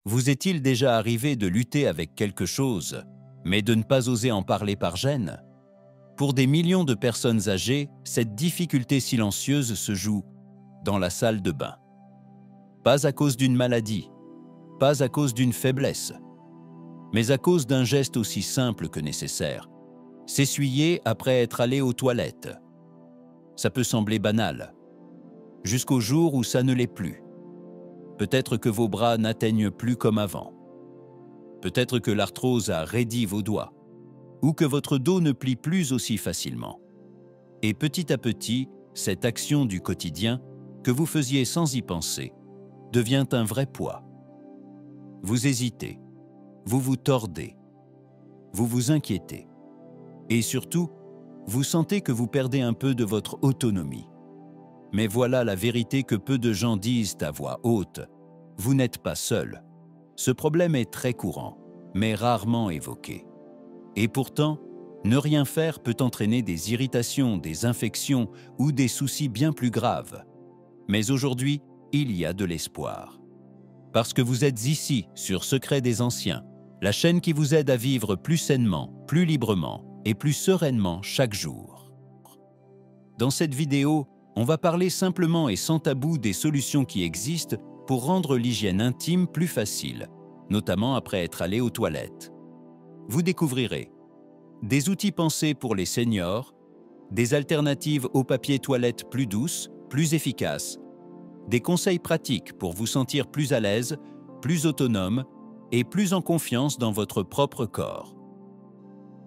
Vous est-il déjà arrivé de lutter avec quelque chose, mais de ne pas oser en parler par gêne? Pour des millions de personnes âgées, cette difficulté silencieuse se joue dans la salle de bain. Pas à cause d'une maladie, pas à cause d'une faiblesse, mais à cause d'un geste aussi simple que nécessaire: s'essuyer après être allé aux toilettes. Ça peut sembler banal, jusqu'au jour où ça ne l'est plus. Peut-être que vos bras n'atteignent plus comme avant. Peut-être que l'arthrose a raidi vos doigts, ou que votre dos ne plie plus aussi facilement. Et petit à petit, cette action du quotidien, que vous faisiez sans y penser, devient un vrai poids. Vous hésitez, vous vous tordez, vous vous inquiétez. Et surtout, vous sentez que vous perdez un peu de votre autonomie. Mais voilà la vérité que peu de gens disent à voix haute: vous n'êtes pas seul. Ce problème est très courant, mais rarement évoqué. Et pourtant, ne rien faire peut entraîner des irritations, des infections ou des soucis bien plus graves. Mais aujourd'hui, il y a de l'espoir. Parce que vous êtes ici, sur Secret des Anciens, la chaîne qui vous aide à vivre plus sainement, plus librement et plus sereinement chaque jour. Dans cette vidéo, on va parler simplement et sans tabou des solutions qui existent pour rendre l'hygiène intime plus facile, notamment après être allé aux toilettes. Vous découvrirez des outils pensés pour les seniors, des alternatives au papier toilette plus douces, plus efficaces, des conseils pratiques pour vous sentir plus à l'aise, plus autonome et plus en confiance dans votre propre corps.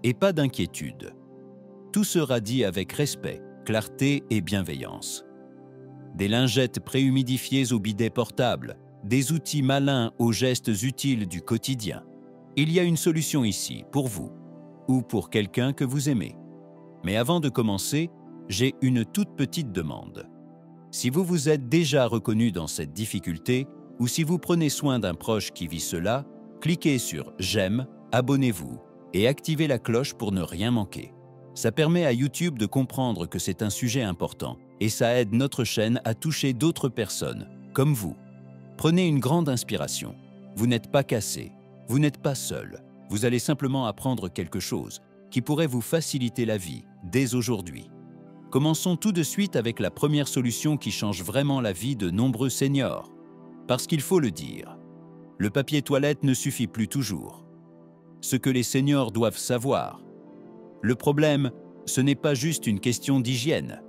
Et pas d'inquiétude. Tout sera dit avec respect, clarté et bienveillance. Des lingettes préhumidifiées au bidet portable, des outils malins aux gestes utiles du quotidien. Il y a une solution ici pour vous ou pour quelqu'un que vous aimez. Mais avant de commencer, j'ai une toute petite demande. Si vous vous êtes déjà reconnu dans cette difficulté ou si vous prenez soin d'un proche qui vit cela, cliquez sur « J'aime », abonnez-vous et activez la cloche pour ne rien manquer. Ça permet à YouTube de comprendre que c'est un sujet important et ça aide notre chaîne à toucher d'autres personnes, comme vous. Prenez une grande inspiration. Vous n'êtes pas cassé, vous n'êtes pas seul. Vous allez simplement apprendre quelque chose qui pourrait vous faciliter la vie dès aujourd'hui. Commençons tout de suite avec la première solution qui change vraiment la vie de nombreux seniors. Parce qu'il faut le dire, le papier toilette ne suffit plus toujours. Ce que les seniors doivent savoir: le problème, ce n'est pas juste une question d'hygiène.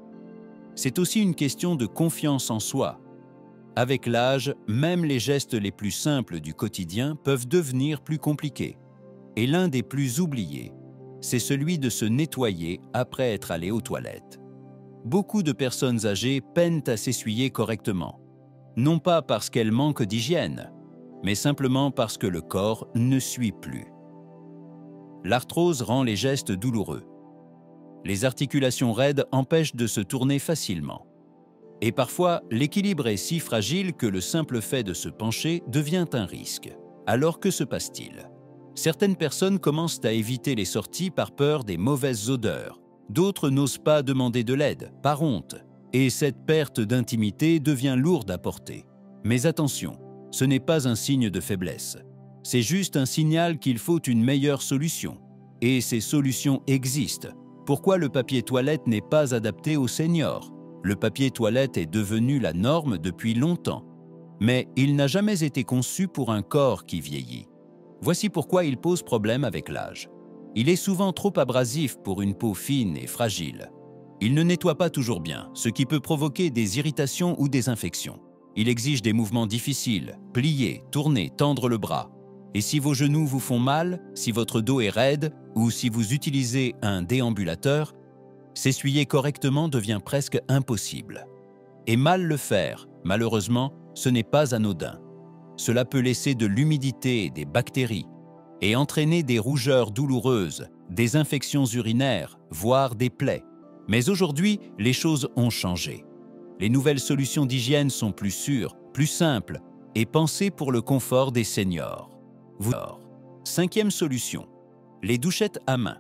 C'est aussi une question de confiance en soi. Avec l'âge, même les gestes les plus simples du quotidien peuvent devenir plus compliqués. Et l'un des plus oubliés, c'est celui de se nettoyer après être allé aux toilettes. Beaucoup de personnes âgées peinent à s'essuyer correctement. Non pas parce qu'elles manquent d'hygiène, mais simplement parce que le corps ne suit plus. L'arthrose rend les gestes douloureux. Les articulations raides empêchent de se tourner facilement. Et parfois, l'équilibre est si fragile que le simple fait de se pencher devient un risque. Alors que se passe-t-il? Certaines personnes commencent à éviter les sorties par peur des mauvaises odeurs. D'autres n'osent pas demander de l'aide, par honte. Et cette perte d'intimité devient lourde à porter. Mais attention, ce n'est pas un signe de faiblesse. C'est juste un signal qu'il faut une meilleure solution. Et ces solutions existent. Pourquoi le papier toilette n'est pas adapté aux seniors? Le papier toilette est devenu la norme depuis longtemps. Mais il n'a jamais été conçu pour un corps qui vieillit. Voici pourquoi il pose problème avec l'âge. Il est souvent trop abrasif pour une peau fine et fragile. Il ne nettoie pas toujours bien, ce qui peut provoquer des irritations ou des infections. Il exige des mouvements difficiles, plier, tourner, tendre le bras. Et si vos genoux vous font mal, si votre dos est raide ou si vous utilisez un déambulateur, s'essuyer correctement devient presque impossible. Et mal le faire, malheureusement, ce n'est pas anodin. Cela peut laisser de l'humidité, des bactéries, et entraîner des rougeurs douloureuses, des infections urinaires, voire des plaies. Mais aujourd'hui, les choses ont changé. Les nouvelles solutions d'hygiène sont plus sûres, plus simples, et pensées pour le confort des seniors. Cinquième solution, les douchettes à main.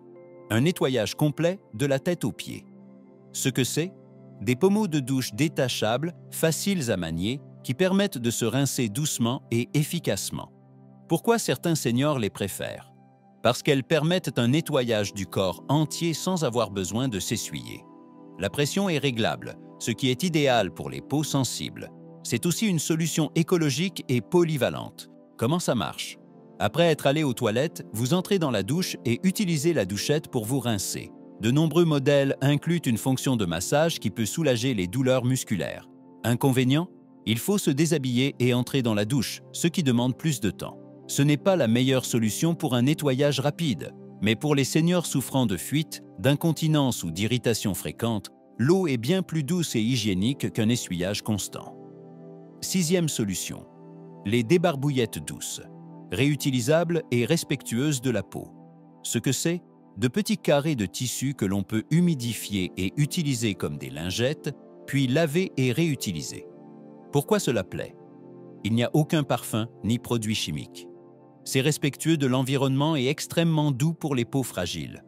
Un nettoyage complet de la tête aux pieds. Ce que c'est? Des pommeaux de douche détachables, faciles à manier, qui permettent de se rincer doucement et efficacement. Pourquoi certains seniors les préfèrent? Parce qu'elles permettent un nettoyage du corps entier sans avoir besoin de s'essuyer. La pression est réglable, ce qui est idéal pour les peaux sensibles. C'est aussi une solution écologique et polyvalente. Comment ça marche? Après être allé aux toilettes, vous entrez dans la douche et utilisez la douchette pour vous rincer. De nombreux modèles incluent une fonction de massage qui peut soulager les douleurs musculaires. Inconvénient? Il faut se déshabiller et entrer dans la douche, ce qui demande plus de temps. Ce n'est pas la meilleure solution pour un nettoyage rapide, mais pour les seniors souffrant de fuite, d'incontinence ou d'irritation fréquente, l'eau est bien plus douce et hygiénique qu'un essuyage constant. Sixième solution, les débarbouillettes douces, réutilisables et respectueuses de la peau. Ce que c'est? De petits carrés de tissu que l'on peut humidifier et utiliser comme des lingettes, puis laver et réutiliser. Pourquoi cela plaît? Il n'y a aucun parfum ni produit chimique. C'est respectueux de l'environnement et extrêmement doux pour les peaux fragiles.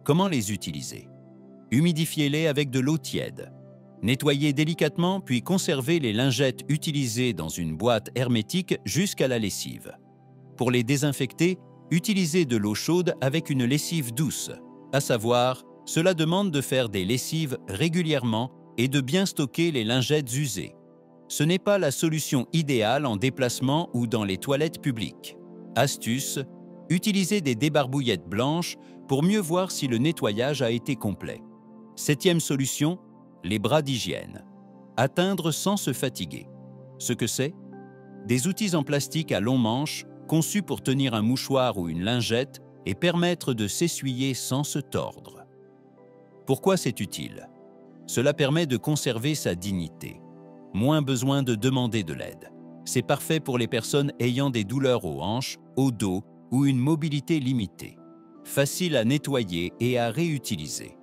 Comment les utiliser? Humidifiez-les avec de l'eau tiède. Nettoyez délicatement puis conservez les lingettes utilisées dans une boîte hermétique jusqu'à la lessive. Pour les désinfecter, utilisez de l'eau chaude avec une lessive douce. À savoir, cela demande de faire des lessives régulièrement et de bien stocker les lingettes usées. Ce n'est pas la solution idéale en déplacement ou dans les toilettes publiques. Astuce, utilisez des débarbouillettes blanches pour mieux voir si le nettoyage a été complet. Septième solution, les bras d'hygiène. Atteindre sans se fatiguer. Ce que c'est? Des outils en plastique à long manche conçus pour tenir un mouchoir ou une lingette et permettre de s'essuyer sans se tordre. Pourquoi c'est utile? Cela permet de conserver sa dignité. Moins besoin de demander de l'aide. C'est parfait pour les personnes ayant des douleurs aux hanches, au dos ou une mobilité limitée. Facile à nettoyer et à réutiliser.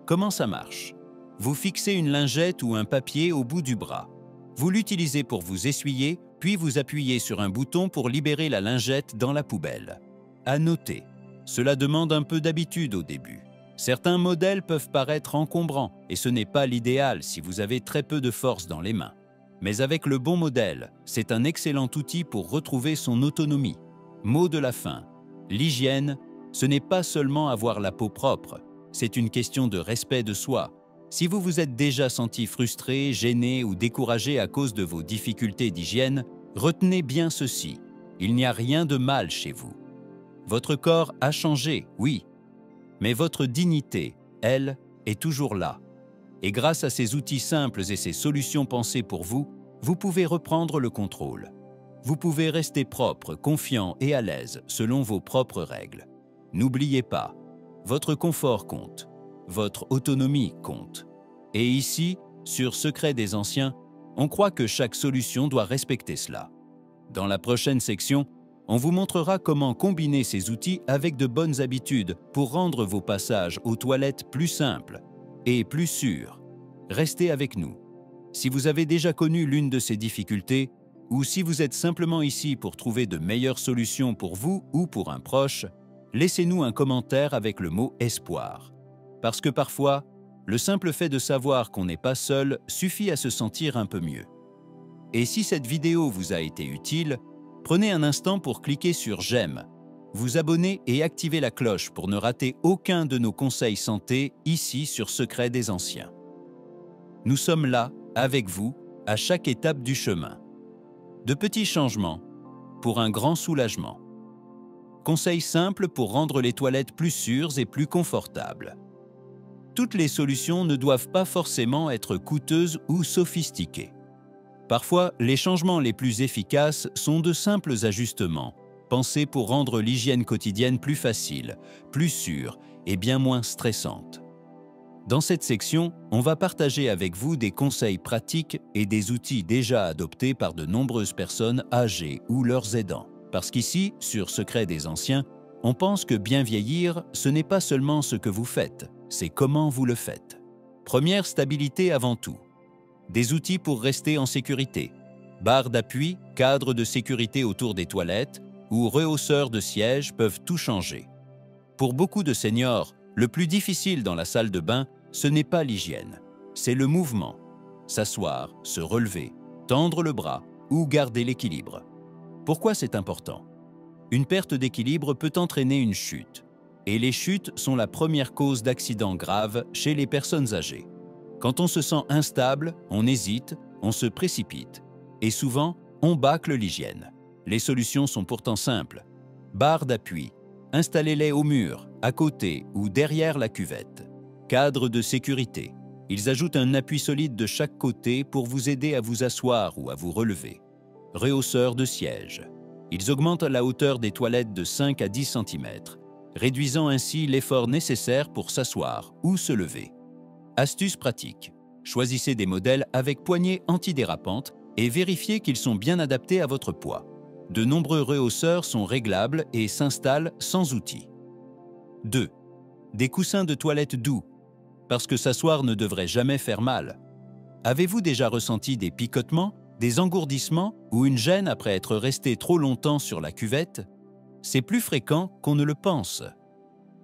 Comment ça marche? Vous fixez une lingette ou un papier au bout du bras. Vous l'utilisez pour vous essuyer, puis vous appuyez sur un bouton pour libérer la lingette dans la poubelle. À noter, cela demande un peu d'habitude au début. Certains modèles peuvent paraître encombrants et ce n'est pas l'idéal si vous avez très peu de force dans les mains. Mais avec le bon modèle, c'est un excellent outil pour retrouver son autonomie. Mot de la fin, l'hygiène, ce n'est pas seulement avoir la peau propre, c'est une question de respect de soi. Si vous vous êtes déjà senti frustré, gêné ou découragé à cause de vos difficultés d'hygiène, retenez bien ceci, il n'y a rien de mal chez vous. Votre corps a changé, oui, mais votre dignité, elle, est toujours là. Et grâce à ces outils simples et ces solutions pensées pour vous, vous pouvez reprendre le contrôle. Vous pouvez rester propre, confiant et à l'aise selon vos propres règles. N'oubliez pas, votre confort compte, votre autonomie compte. Et ici, sur Secret des Anciens, on croit que chaque solution doit respecter cela. Dans la prochaine section, on vous montrera comment combiner ces outils avec de bonnes habitudes pour rendre vos passages aux toilettes plus simples et plus sûrs. Restez avec nous. Si vous avez déjà connu l'une de ces difficultés, ou si vous êtes simplement ici pour trouver de meilleures solutions pour vous ou pour un proche, laissez-nous un commentaire avec le mot « espoir ». Parce que parfois, le simple fait de savoir qu'on n'est pas seul suffit à se sentir un peu mieux. Et si cette vidéo vous a été utile, prenez un instant pour cliquer sur « J'aime », vous abonner et activer la cloche pour ne rater aucun de nos conseils santé ici sur Secret des Anciens. Nous sommes là, avec vous, à chaque étape du chemin. De petits changements pour un grand soulagement. Conseils simples pour rendre les toilettes plus sûres et plus confortables. Toutes les solutions ne doivent pas forcément être coûteuses ou sophistiquées. Parfois, les changements les plus efficaces sont de simples ajustements, pensés pour rendre l'hygiène quotidienne plus facile, plus sûre et bien moins stressante. Dans cette section, on va partager avec vous des conseils pratiques et des outils déjà adoptés par de nombreuses personnes âgées ou leurs aidants. Parce qu'ici, sur Secret des Anciens, on pense que bien vieillir, ce n'est pas seulement ce que vous faites, c'est comment vous le faites. Première stabilité avant tout. Des outils pour rester en sécurité. Barres d'appui, cadres de sécurité autour des toilettes ou rehausseurs de sièges peuvent tout changer. Pour beaucoup de seniors, le plus difficile dans la salle de bain, ce n'est pas l'hygiène, c'est le mouvement. S'asseoir, se relever, tendre le bras ou garder l'équilibre. Pourquoi c'est important? Une perte d'équilibre peut entraîner une chute. Et les chutes sont la première cause d'accidents graves chez les personnes âgées. Quand on se sent instable, on hésite, on se précipite. Et souvent, on bâcle l'hygiène. Les solutions sont pourtant simples. Barres d'appui. Installez-les au mur, à côté ou derrière la cuvette. Cadre de sécurité. Ils ajoutent un appui solide de chaque côté pour vous aider à vous asseoir ou à vous relever. Rehausseurs de siège. Ils augmentent la hauteur des toilettes de 5 à 10 cm, réduisant ainsi l'effort nécessaire pour s'asseoir ou se lever. Astuce pratique. Choisissez des modèles avec poignées antidérapantes et vérifiez qu'ils sont bien adaptés à votre poids. De nombreux rehausseurs sont réglables et s'installent sans outil. 2. Des coussins de toilette doux. Parce que s'asseoir ne devrait jamais faire mal. Avez-vous déjà ressenti des picotements, des engourdissements ou une gêne après être resté trop longtemps sur la cuvette? C'est plus fréquent qu'on ne le pense.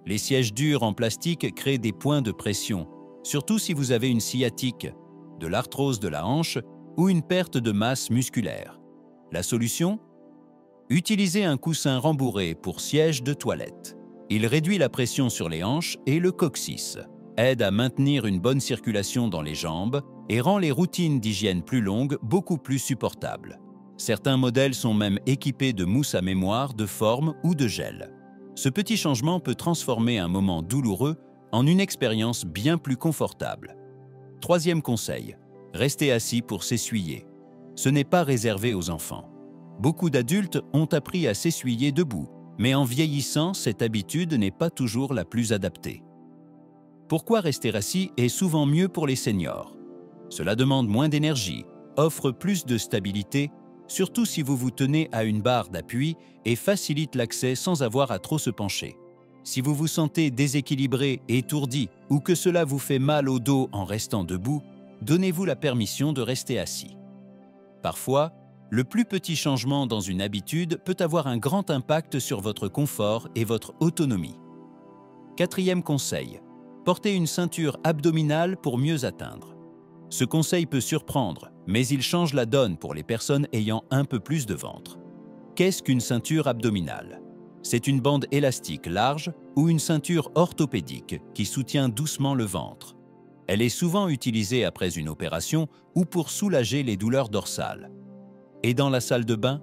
Les sièges durs en plastique créent des points de pression, surtout si vous avez une sciatique, de l'arthrose de la hanche ou une perte de masse musculaire. La solution? Utilisez un coussin rembourré pour siège de toilette. Il réduit la pression sur les hanches et le coccyx, aide à maintenir une bonne circulation dans les jambes et rend les routines d'hygiène plus longues beaucoup plus supportables. Certains modèles sont même équipés de mousse à mémoire, de forme ou de gel. Ce petit changement peut transformer un moment douloureux en une expérience bien plus confortable. 3e conseil, restez assis pour s'essuyer. Ce n'est pas réservé aux enfants. Beaucoup d'adultes ont appris à s'essuyer debout, mais en vieillissant, cette habitude n'est pas toujours la plus adaptée. Pourquoi rester assis est souvent mieux pour les seniors? Cela demande moins d'énergie, offre plus de stabilité, surtout si vous vous tenez à une barre d'appui et facilite l'accès sans avoir à trop se pencher. Si vous vous sentez déséquilibré, étourdi ou que cela vous fait mal au dos en restant debout, donnez-vous la permission de rester assis. Parfois, le plus petit changement dans une habitude peut avoir un grand impact sur votre confort et votre autonomie. 4e conseil, portez une ceinture abdominale pour mieux atteindre. Ce conseil peut surprendre, mais il change la donne pour les personnes ayant un peu plus de ventre. Qu'est-ce qu'une ceinture abdominale? C'est une bande élastique large ou une ceinture orthopédique qui soutient doucement le ventre. Elle est souvent utilisée après une opération ou pour soulager les douleurs dorsales. Et dans la salle de bain,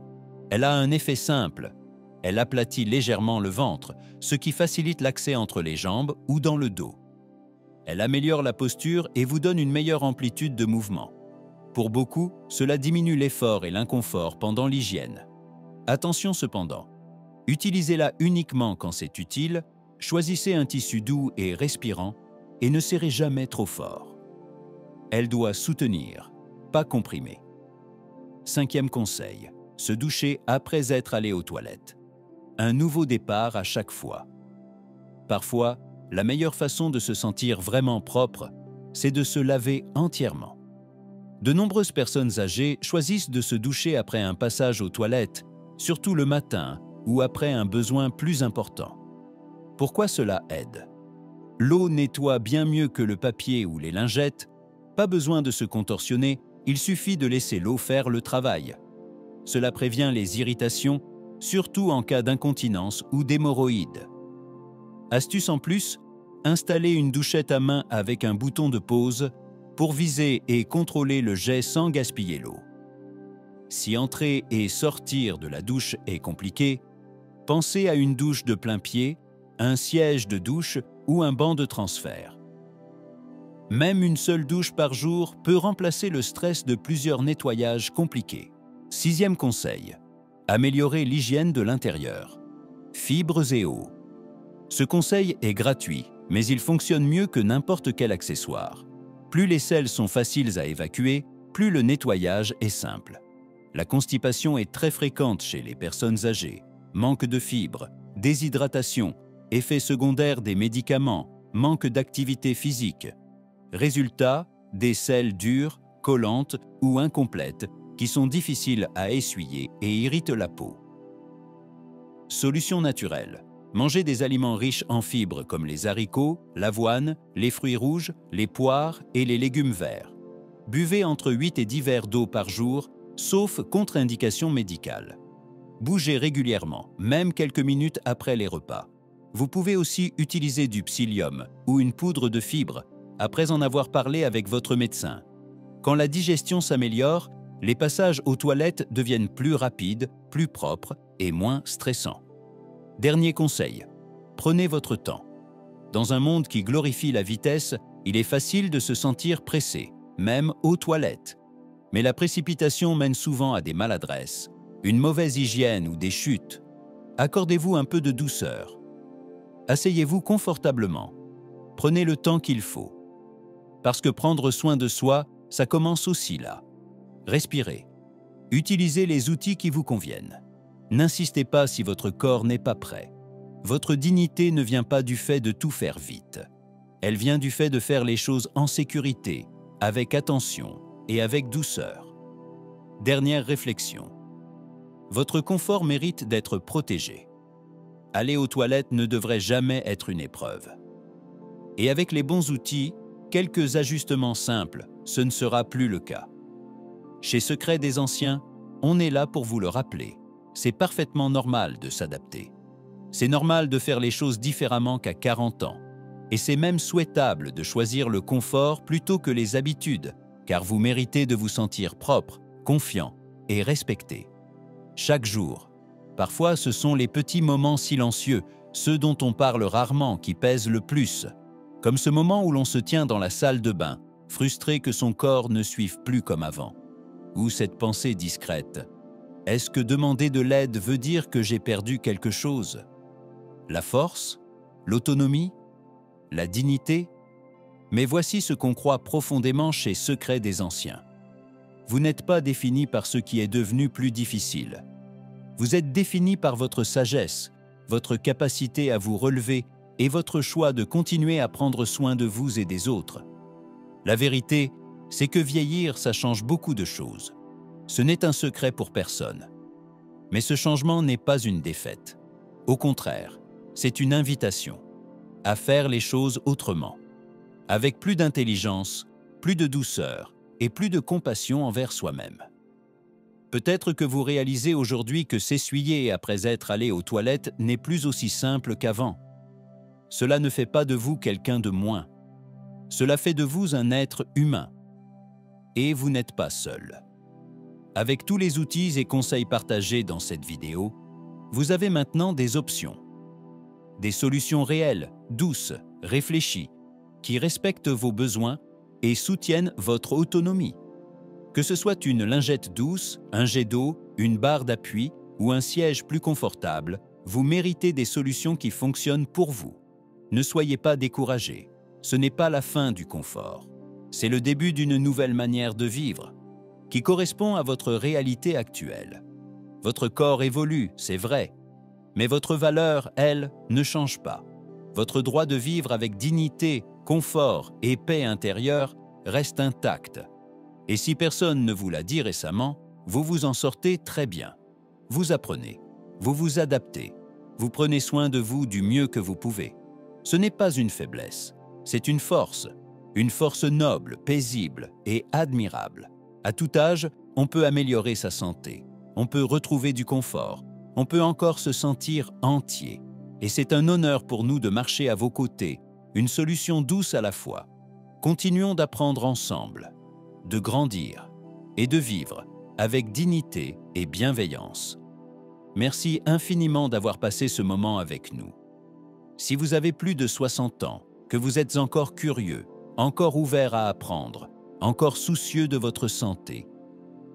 elle a un effet simple. Elle aplatit légèrement le ventre, ce qui facilite l'accès entre les jambes ou dans le dos. Elle améliore la posture et vous donne une meilleure amplitude de mouvement. Pour beaucoup, cela diminue l'effort et l'inconfort pendant l'hygiène. Attention cependant, utilisez-la uniquement quand c'est utile, choisissez un tissu doux et respirant et ne serrez jamais trop fort. Elle doit soutenir, pas comprimer. 5e conseil, se doucher après être allé aux toilettes. Un nouveau départ à chaque fois. Parfois, la meilleure façon de se sentir vraiment propre, c'est de se laver entièrement. De nombreuses personnes âgées choisissent de se doucher après un passage aux toilettes, surtout le matin ou après un besoin plus important. Pourquoi cela aide? L'eau nettoie bien mieux que le papier ou les lingettes. Pas besoin de se contorsionner, il suffit de laisser l'eau faire le travail. Cela prévient les irritations, surtout en cas d'incontinence ou d'hémorroïdes. Astuce en plus, installez une douchette à main avec un bouton de pause pour viser et contrôler le jet sans gaspiller l'eau. Si entrer et sortir de la douche est compliqué, pensez à une douche de plein pied, un siège de douche ou un banc de transfert. Même une seule douche par jour peut remplacer le stress de plusieurs nettoyages compliqués. 6e conseil, améliorer l'hygiène de l'intérieur. Fibres et eau. Ce conseil est gratuit, mais il fonctionne mieux que n'importe quel accessoire. Plus les selles sont faciles à évacuer, plus le nettoyage est simple. La constipation est très fréquente chez les personnes âgées. Manque de fibres, déshydratation, effets secondaires des médicaments, manque d'activité physique. Résultat, des selles dures, collantes ou incomplètes qui sont difficiles à essuyer et irritent la peau. Solution naturelle. Mangez des aliments riches en fibres comme les haricots, l'avoine, les fruits rouges, les poires et les légumes verts. Buvez entre 8 et 10 verres d'eau par jour, sauf contre-indication médicale. Bougez régulièrement, même quelques minutes après les repas. Vous pouvez aussi utiliser du psyllium ou une poudre de fibre après en avoir parlé avec votre médecin. Quand la digestion s'améliore, les passages aux toilettes deviennent plus rapides, plus propres et moins stressants. Dernier conseil, prenez votre temps. Dans un monde qui glorifie la vitesse, il est facile de se sentir pressé, même aux toilettes. Mais la précipitation mène souvent à des maladresses, une mauvaise hygiène ou des chutes. Accordez-vous un peu de douceur. Asseyez-vous confortablement. Prenez le temps qu'il faut. Parce que prendre soin de soi, ça commence aussi là. Respirez. Utilisez les outils qui vous conviennent. N'insistez pas si votre corps n'est pas prêt. Votre dignité ne vient pas du fait de tout faire vite. Elle vient du fait de faire les choses en sécurité, avec attention et avec douceur. Dernière réflexion. Votre confort mérite d'être protégé. Aller aux toilettes ne devrait jamais être une épreuve. Et avec les bons outils, quelques ajustements simples, ce ne sera plus le cas. Chez Secret des Anciens, on est là pour vous le rappeler. C'est parfaitement normal de s'adapter. C'est normal de faire les choses différemment qu'à 40 ans. Et c'est même souhaitable de choisir le confort plutôt que les habitudes, car vous méritez de vous sentir propre, confiant et respecté. Chaque jour. Parfois, ce sont les petits moments silencieux, ceux dont on parle rarement, qui pèsent le plus. Comme ce moment où l'on se tient dans la salle de bain, frustré que son corps ne suive plus comme avant. Ou cette pensée discrète. Est-ce que demander de l'aide veut dire que j'ai perdu quelque chose? La force? L'autonomie? La dignité? Mais voici ce qu'on croit profondément chez Secret des Anciens. Vous n'êtes pas défini par ce qui est devenu plus difficile. Vous êtes défini par votre sagesse, votre capacité à vous relever et votre choix de continuer à prendre soin de vous et des autres. La vérité, c'est que vieillir, ça change beaucoup de choses. Ce n'est un secret pour personne. Mais ce changement n'est pas une défaite. Au contraire, c'est une invitation à faire les choses autrement, avec plus d'intelligence, plus de douceur et plus de compassion envers soi-même. Peut-être que vous réalisez aujourd'hui que s'essuyer après être allé aux toilettes n'est plus aussi simple qu'avant. Cela ne fait pas de vous quelqu'un de moins. Cela fait de vous un être humain. Et vous n'êtes pas seul. Avec tous les outils et conseils partagés dans cette vidéo, vous avez maintenant des options. Des solutions réelles, douces, réfléchies, qui respectent vos besoins et soutiennent votre autonomie. Que ce soit une lingette douce, un jet d'eau, une barre d'appui ou un siège plus confortable, vous méritez des solutions qui fonctionnent pour vous. Ne soyez pas découragés. Ce n'est pas la fin du confort. C'est le début d'une nouvelle manière de vivre, qui correspond à votre réalité actuelle. Votre corps évolue, c'est vrai, mais votre valeur, elle, ne change pas. Votre droit de vivre avec dignité, confort et paix intérieure reste intact. Et si personne ne vous l'a dit récemment, vous vous en sortez très bien. Vous apprenez, vous vous adaptez, vous prenez soin de vous du mieux que vous pouvez. Ce n'est pas une faiblesse, c'est une force noble, paisible et admirable. À tout âge, on peut améliorer sa santé, on peut retrouver du confort, on peut encore se sentir entier. Et c'est un honneur pour nous de marcher à vos côtés, une solution douce à la fois. Continuons d'apprendre ensemble, de grandir et de vivre avec dignité et bienveillance. Merci infiniment d'avoir passé ce moment avec nous. Si vous avez plus de 60 ans, que vous êtes encore curieux, encore ouvert à apprendre, encore soucieux de votre santé,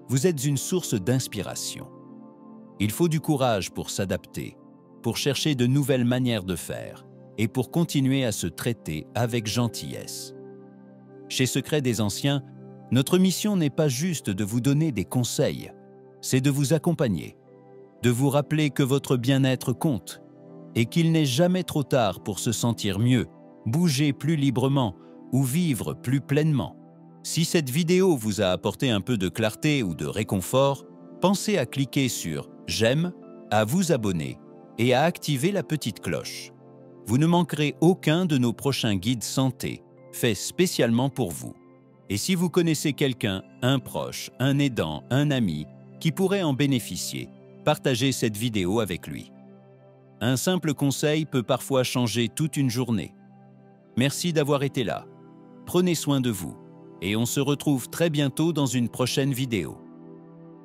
vous êtes une source d'inspiration. Il faut du courage pour s'adapter, pour chercher de nouvelles manières de faire et pour continuer à se traiter avec gentillesse. Chez Secret des Anciens, notre mission n'est pas juste de vous donner des conseils, c'est de vous accompagner, de vous rappeler que votre bien-être compte et qu'il n'est jamais trop tard pour se sentir mieux, bouger plus librement ou vivre plus pleinement. Si cette vidéo vous a apporté un peu de clarté ou de réconfort, pensez à cliquer sur « J'aime », à vous abonner et à activer la petite cloche. Vous ne manquerez aucun de nos prochains guides santé, faits spécialement pour vous. Et si vous connaissez quelqu'un, un proche, un aidant, un ami, qui pourrait en bénéficier, partagez cette vidéo avec lui. Un simple conseil peut parfois changer toute une journée. Merci d'avoir été là. Prenez soin de vous et on se retrouve très bientôt dans une prochaine vidéo.